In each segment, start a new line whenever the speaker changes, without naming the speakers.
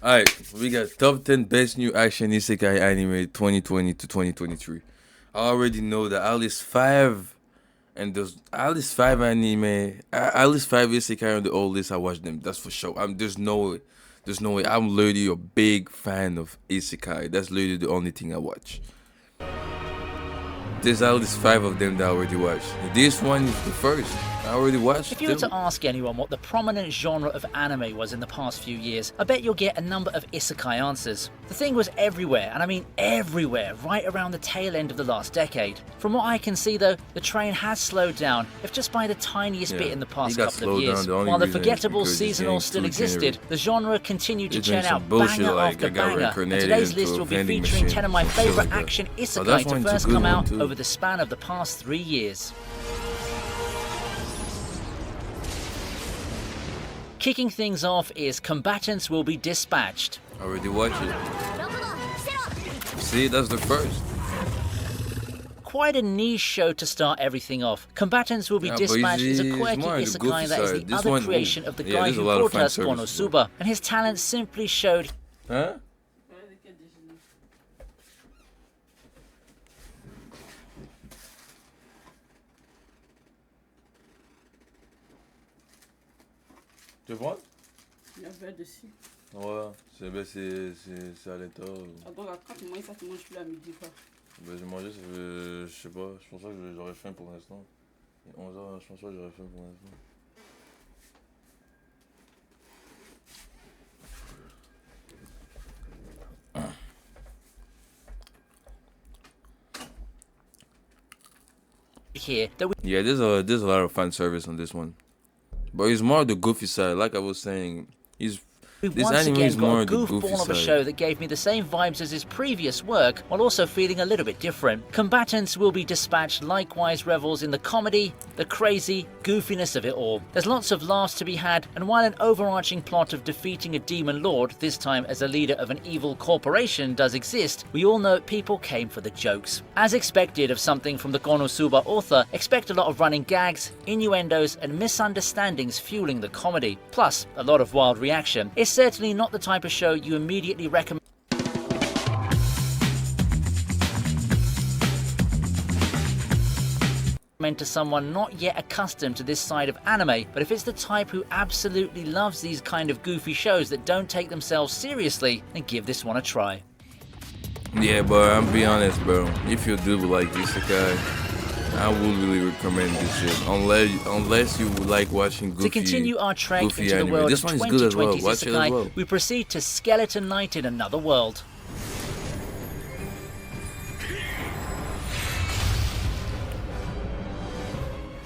Alright, we got top 10 best new action Isekai anime 2020 to 2023. I already know that at least five and those at least five anime, at least five Isekai on the old list. I watched them. That's for sure. There's no way. I'm literally a big fan of Isekai. That's literally the only thing I watch. There's at least five of them that I already watched. This one is the first. I already watched
If you were
them.
to ask anyone what the prominent genre of anime was in the past few years, I bet you'll get a number of isekai answers. The thing was everywhere, and I mean everywhere, right around the tail end of the last decade. From what I can see though, the train has slowed down, if just by the tiniest bit in the past couple of years. While the forgettable seasonal still existed, the genre continued to churn out banger after banger, and today's list will be featuring 10 of my favourite action isekai to first come out over the span of the past 3 years. Kicking things off is Combatants Will Be Dispatched.
Already watched it. See, that's the first.
Quite a niche show to start everything off. Combatants Will Be Dispatched is a quirky isekai that is the other creation of the guy who brought us Konosuba, and his talent simply showed.
Huh? Tu vois?
Il y a un dessus.
Ouais, c'est à l'état.
Ah, donc, quand tu manges ça, tu manges plus à midi, quoi.
Ben, j'ai mangé, ça fait, je sais pas, je pense pas que j'aurais faim pour l'instant. 11h, je pense pas que j'aurais faim pour l'instant.
Here that we
Yeah, there's a lot of fan service on this one, but it's more the goofy side. Like I was saying, this
once
anime
again
is
got
more
a
the goofy
goofball of a
side.
show that gave me the same vibes as his previous work, while also feeling a little bit different. Combatants Will Be Dispatched likewise revels in the comedy, the crazy goofiness of it all. There's lots of laughs to be had, and while an overarching plot of defeating a demon lord, this time as a leader of an evil corporation, does exist, we all know people came for the jokes. As expected of something from the Konosuba author, expect a lot of running gags, innuendos, and misunderstandings fueling the comedy, plus a lot of wild reaction. It's certainly not the type of show you immediately recommend to someone not yet accustomed to this side of anime, but if it's the type who absolutely loves these kind of goofy shows that don't take themselves seriously, then give this one a try.
Yeah, but I'm be honest, bro. If you do like Isekai, I would really recommend this shit. Unless you like watching goofy.
To continue our trek into the
anime.
world
This
of
one is good as well.
2020's
Watch it as
Isekai,
well.
we proceed to Skeleton Knight in Another World.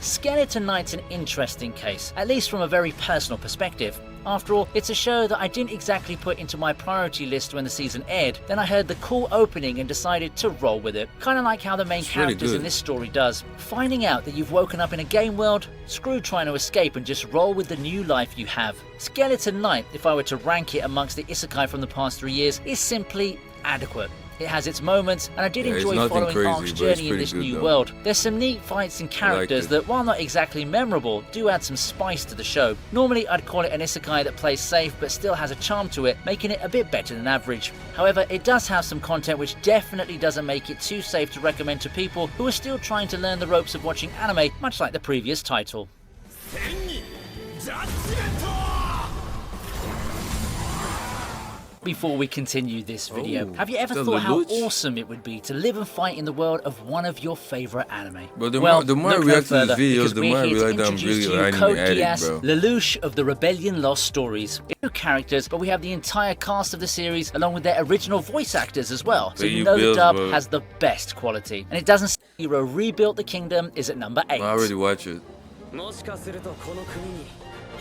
Skeleton Knight's an interesting case, at least from a very personal perspective. After all, it's a show that I didn't exactly put into my priority list when the season aired. Then I heard the cool opening and decided to roll with it. Kinda like how the main characters in this story does. Finding out that you've woken up in a game world, screw trying to escape and just roll with the new life you have. Skeleton Knight, if I were to rank it amongst the isekai from the past 3 years, is simply adequate. It has its moments, and I did enjoy following Ark's journey in this new world. There's some neat fights and characters that, while not exactly memorable, do add some spice to the show. Normally, I'd call it an isekai that plays safe but still has a charm to it, making it a bit better than average. However, it does have some content which definitely doesn't make it too safe to recommend to people who are still trying to learn the ropes of watching anime, much like the previous title. Before we continue this video, have you ever thought how awesome it would be to live and fight in the world of one of your favourite anime?
But the
well,
more I react to these videos, the more I realize that I'm
introduce
really
to you
anime
Code
addict,
Geass,
bro.
Lelouch of the Rebellion Lost Stories. New characters, but we have the entire cast of the series along with their original voice actors as well. So you know the dub has the best quality. And it doesn't say Hero Rebuilt the Kingdom is at number 8.
I already watched it.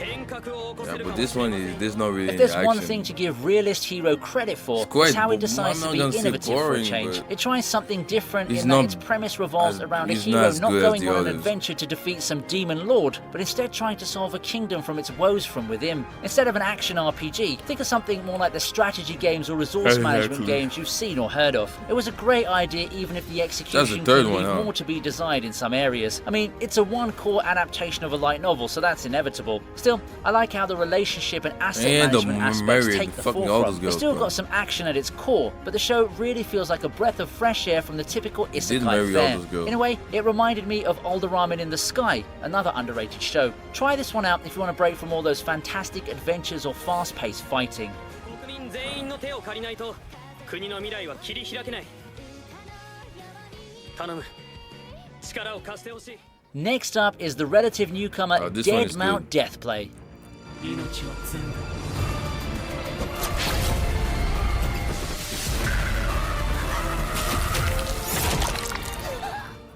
Yeah, but this one there's not really
If there's
any
one
action.
thing to give Realist Hero credit for,
quite
it's how it
bo-
decides
I'm
to
not
be
gonna say
innovative for
boring,
a change.
but
It tries something different
it's
in that
not
its premise revolves around a
he's
hero
not as
not
good as
going
the
on an
others.
adventure to defeat some demon lord, but instead trying to solve a kingdom from its woes from within. Instead of an action RPG, think of something more like the strategy games or resource management games you've seen or heard of. It was a great idea even if the execution
third
can
one,
leave
huh?
more to be desired in some areas. I mean, it's a one-core adaptation of a light novel, so that's inevitable. Still, Still, I like how the relationship and asset
And the
management aspects
married
take the
fucking all those
forefront.
girls,
It's still
bro.
got some action at its core, but the show really feels like a breath of fresh air from the typical
marry
Isekai
all
fare.
those girls.
In a way, it reminded me of Older Ramen in the Sky, another underrated show. Try this one out if you want to break from all those fantastic adventures or fast-paced fighting.
国民全員の手を借りないと国の未来は切り開けない。頼む。力を貸してほしい。
Next up is the relative newcomer
Oh, this one
Dead
is
Mount
good.
Deathplay.
命は全部。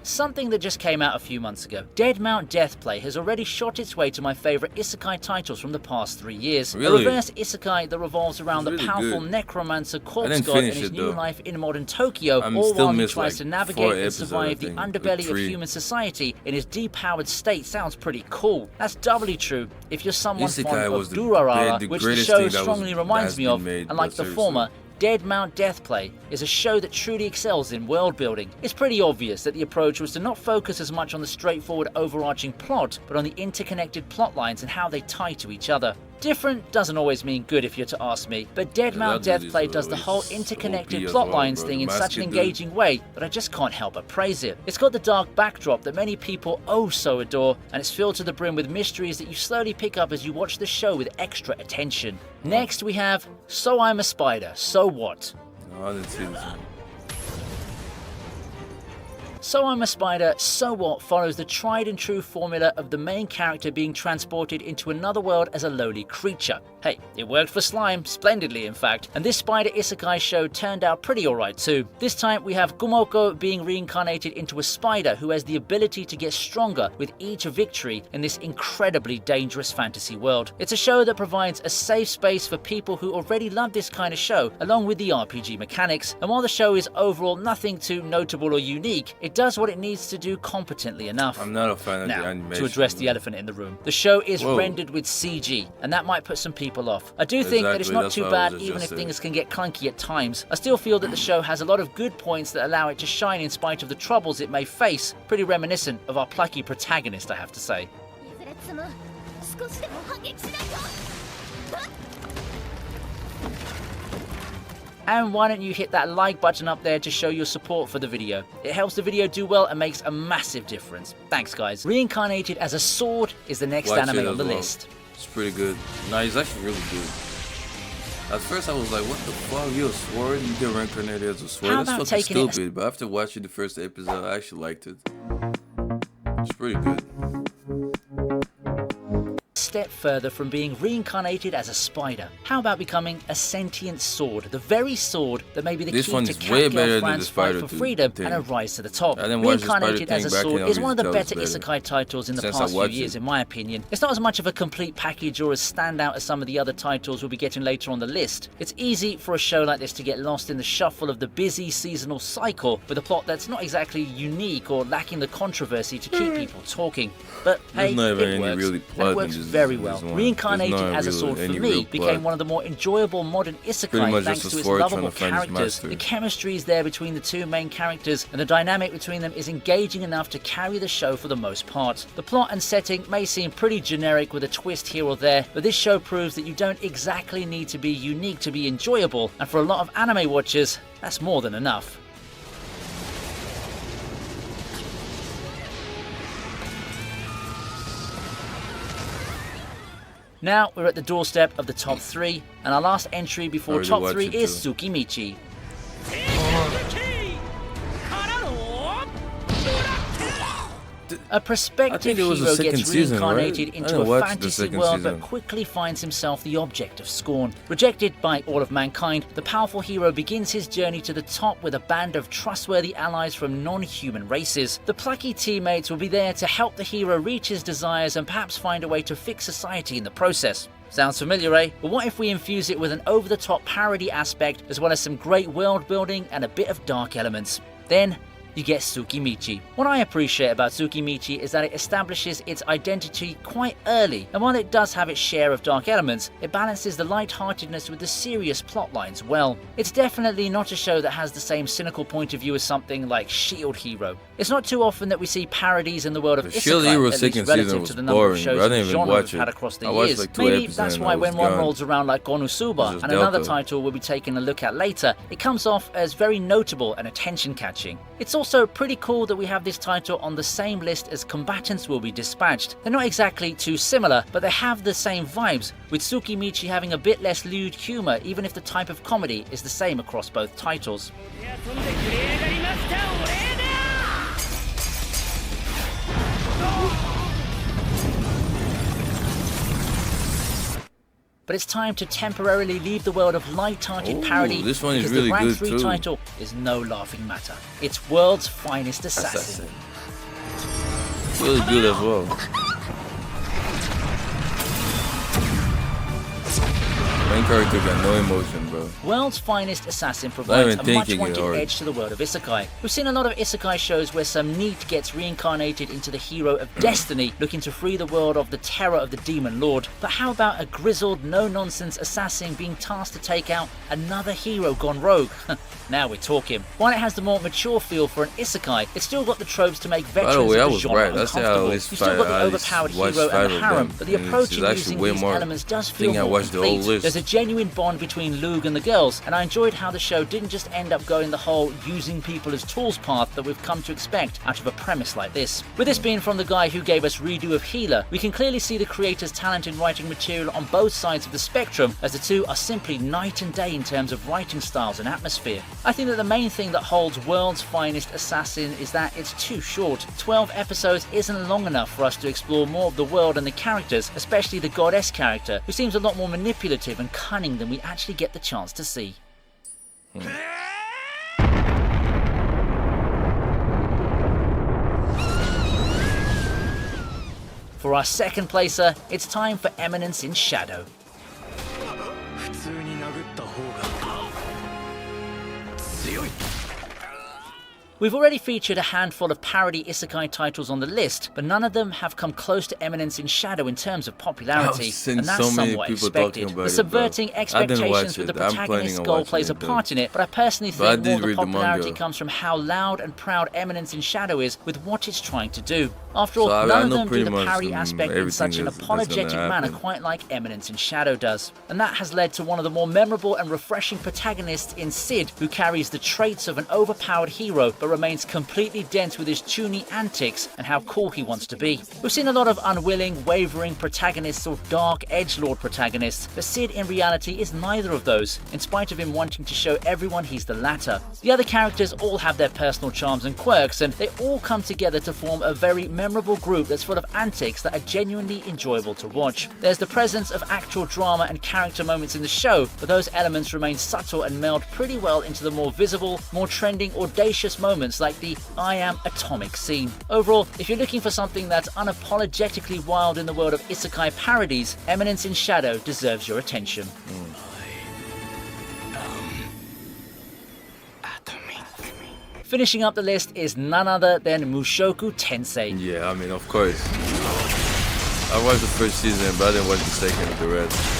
Something that just came out a few months ago. Dead Mount Deathplay has already shot its way to my favourite Isekai titles from the past 3 years.
Really?
A reverse Isekai that revolves around
It's
the
really
powerful
good.
necromancer
I
corpse
didn't
god and
finish
his
it,
new
though.
life in modern Tokyo,
I'm
all
still
while he
missed,
tries
like,
to
4
navigate and
episodes,
survive
I
the
think,
underbelly of
3.
human society in his depowered state. Sounds pretty cool. That's doubly true if you're someone
Isekai
fond
was
of
the
Durarara,
the
which the
greatest
show
thing that
strongly
has
reminds me
been
of,
made,
and like
but
the
seriously.
former, Dead Mount Deathplay is a show that truly excels in world building. It's pretty obvious that the approach was to not focus as much on the straightforward overarching plot, but on the interconnected plot lines and how they tie to each other. Different doesn't always mean good if you're to ask me, but Dead
Yeah,
Mount
that dude is
Deathplay does the whole
always
interconnected
OP as
plot
well,
lines
bro.
thing
The
in such an
masked dude.
engaging way that I just can't help but praise it. It's got the dark backdrop that many people oh so adore, and it's filled to the brim with mysteries that you slowly pick up as you watch the show with extra attention. Next we have So I'm a Spider, So What?
No, I didn't see this one.
So I'm a Spider, So What follows the tried and true formula of the main character being transported into another world as a lowly creature. Hey, it worked for Slime, splendidly in fact, and this Spider Isekai show turned out pretty alright too. This time we have Gumoko being reincarnated into a spider who has the ability to get stronger with each victory in this incredibly dangerous fantasy world. It's a show that provides a safe space for people who already love this kind of show, along with the RPG mechanics, and while the show is overall nothing too notable or unique, it does what it needs to do competently enough.
I'm not a fan of the
Now,
animation.
to address the elephant in the room, the show is
Whoa.
rendered with CG, and that might put some people off. I do think that it's
Exactly,
not
that's
too
what I
bad,
was
even if
just saying.
things can get clunky at times. I still feel that the show has a lot of good points that allow it to shine in spite of the troubles it may face. Pretty reminiscent of our plucky protagonist, I have to say.
いずれ積む少しでも反撃しないと
And why don't you hit that like button up there to show your support for the video. It helps the video do well and makes a massive difference. Thanks guys. Reincarnated as a sword is the next
Watch
anime
it
on
as
the
well.
list.
It's pretty good. Nah, he's actually really good. At first I was like, what the fuck? You a sword? You get reincarnated as a sword?
How
That's
about
fucking
taking it a
stupid. But after watching the first episode, I actually liked it. It's pretty good.
Step further from being reincarnated as a spider. How about becoming a sentient sword? The very sword that may be the
This
key
one
to
is way
Catgirl
better than
Fran's
the spider
fight for
thing.
freedom and a rise to the top.
I didn't watch the spider
Reincarnated as a
thing back
sword
in
is one of the
Obviously
better
that was
Isekai titles in the
Since I
past few
watched
years,
it.
in my opinion. It's not as much of a complete package or as standout as some of the other titles we'll be getting later on the list. It's easy for a show like this to get lost in the shuffle of the busy seasonal cycle with a plot that's not exactly unique or lacking the controversy to keep people talking. But hey,
There's not even
it
any
works.
really
And
plot
it
in
works
this-
very
this
well.
one.
Reincarnated
There's not
as a
really
sword for
any
me
real
became
plot.
one of the more enjoyable modern
Pretty
Isekai
much
thanks
just
to
a
its
sword trying
lovable
to find his
characters.
master.
The chemistry is there between the two main characters, and the dynamic between them is engaging enough to carry the show for the most part. The plot and setting may seem pretty generic with a twist here or there, but this show proves that you don't exactly need to be unique to be enjoyable, and for a lot of anime watchers, that's more than enough. Now we're at the doorstep of the top 3, and our last entry before
Already
top
watched
3
it
is
too.
Tsukimichi.
からのブラック
A prospective
I think it was the
hero
second
gets
season, right?
reincarnated
I
into
didn't
a
watch the
fantasy
second
world
season.
but quickly finds himself the object of scorn. Rejected by all of mankind, the powerful hero begins his journey to the top with a band of trustworthy allies from non-human races. The plucky teammates will be there to help the hero reach his desires and perhaps find a way to fix society in the process. Sounds familiar, eh? But what if we infuse it with an over-the-top parody aspect as well as some great world building and a bit of dark elements? Then you get Tsukimichi. What I appreciate about Tsukimichi is that it establishes its identity quite early, and while it does have its share of dark elements, it balances the light-heartedness with the serious plot lines well. It's definitely not a show that has the same cynical point of view as something like Shield Hero. It's not too often that we see parodies in the world of
Shield
Isekai,
Hero
at least
second
relative
season
to
was
the number of
boring,
shows
bro. I
and
didn't even
genre
watch
we've
it.
had across the
I watched
years.
like 2
Maybe
episodes
that's
and
why
I
when
was
one
gone.
rolls around like Konosuba
This
and
is
another
Delta.
title we'll be taking a look at later, it comes off as very notable and attention-catching. It's also pretty cool that we have this title on the same list as Combatants Will Be Dispatched. They're not exactly too similar, but they have the same vibes, with Tsukimichi having a bit less lewd humour even if the type of comedy is the same across both titles. But it's time to temporarily leave the world of light-hearted parody,
this one is
because
really
the Rank
good
3
too.
title is no laughing matter. It's World's Finest Assassin.
Really good as well. Main character got no emotion, bro.
World's Finest Assassin
Not
provides
even
a
thinking it
much-wanted
hard.
edge to the world of Isekai. We've seen a lot of Isekai shows where some NEET gets reincarnated into the hero of destiny, looking to free the world of the terror of the Demon Lord. But how about a grizzled, no-nonsense assassin being tasked to take out another hero gone rogue? Now we're talking. While it has the more mature feel for an Isekai, it's still got the tropes to make
By
veterans
the way, I
of the
was
genre
right. That's how at
uncomfortable.
least
You've still got the overpowered
watched
hero
5
and the
of
harem,
them.
but the
And
approach
it's
in
actually
using
way
these
more.
elements does
I
feel
think I
more
watched the whole
complete.
list.
There's a genuine bond between Lug and the girls, and I enjoyed how the show didn't just end up going the whole using people as tools path that we've come to expect out of a premise like this. With this being from the guy who gave us Redo of Healer, we can clearly see the creator's talent in writing material on both sides of the spectrum, as the two are simply night and day in terms of writing styles and atmosphere. I think that the main thing that holds World's Finest Assassin is that it's too short. 12 episodes isn't long enough for us to explore more of the world and the characters, especially the goddess character, who seems a lot more manipulative and cunning than we actually get the chance to see. For our second placer, it's time for Eminence in Shadow.
普通に殴った方が強い。
We've already featured a handful of parody isekai titles on the list, but none of them have come close to Eminence in Shadow in terms of popularity,
I've seen
and that's
so many
somewhat
people
expected.
talking about
The
it,
subverting
but I didn't
expectations
watch
with the
it. I'm planning
protagonist's
on
goal
watching
plays a
it, though.
part in it, but I personally
But I
think more
did
the
read the
popularity
manga.
comes from how loud and proud Eminence in Shadow is with what it's trying to do. After all,
So I
none of
know
them do
pretty
the
much
parody aspect in
everything
such an
that's gonna
apologetic manner
happen.
quite like Eminence in Shadow does. And that has led to one of the more memorable and refreshing protagonists in Sid, who carries the traits of an overpowered hero but remains completely dense with his toony antics and how cool he wants to be. We've seen a lot of unwilling, wavering protagonists or dark edgelord protagonists, but Sid in reality is neither of those, in spite of him wanting to show everyone he's the latter. The other characters all have their personal charms and quirks, and they all come together to form a very memorable group that's full of antics that are genuinely enjoyable to watch. There's the presence of actual drama and character moments in the show, but those elements remain subtle and meld pretty well into the more visible, more trending, audacious moments like the I Am Atomic scene. Overall, if you're looking for something that's unapologetically wild in the world of isekai parodies, Eminence in Shadow deserves your attention. Finishing up the list is none other than Mushoku Tensei.
Yeah, I mean, of course. I watched the first season, but I didn't watch the second of the rest.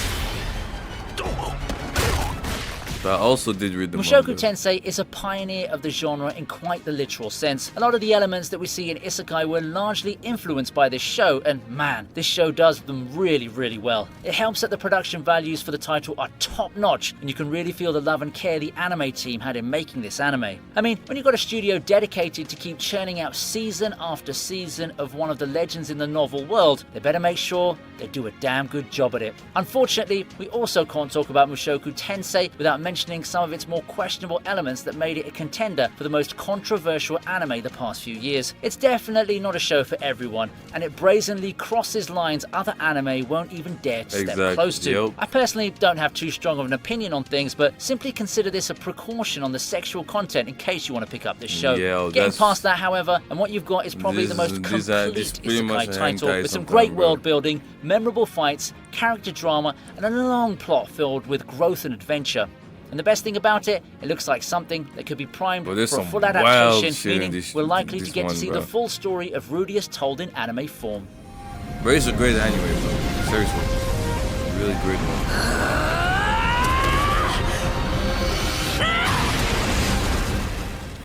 But I also did read the
Mushoku
manga.
Tensei is a pioneer of the genre in quite the literal sense. A lot of the elements that we see in isekai were largely influenced by this show, and man, this show does them really, really well. It helps that the production values for the title are top notch, and you can really feel the love and care the anime team had in making this anime. I mean, when you've got a studio dedicated to keep churning out season after season of one of the legends in the novel world, they better make sure they do a damn good job at it. Unfortunately, we also can't talk about Mushoku Tensei without mentioning some of its more questionable elements that made it a contender for the most controversial anime the past few years. It's definitely not a show for everyone, and it brazenly crosses lines other anime won't even dare to step close to.
Yep.
I personally don't have too strong of an opinion on things, but simply consider this a precaution on the sexual content in case you want to pick up this show.
Yeah,
Getting
that's-
past that, however, and what you've got is probably the most
this
complete
is pretty much
isekai
a
title
hentai
with some
sometime,
great
bro.
world building, memorable fights, character drama, and a long plot filled with growth and adventure. And the best thing about it, it looks like something that could be primed
Bro, there's
for a
some
full
wild
adaptation,
shit in
meaning
this-
we're likely to
this
get
one,
to see
bro.
the full story of Rudeus told in anime form.
But it's a great anime, bro. Seriously. Really great one.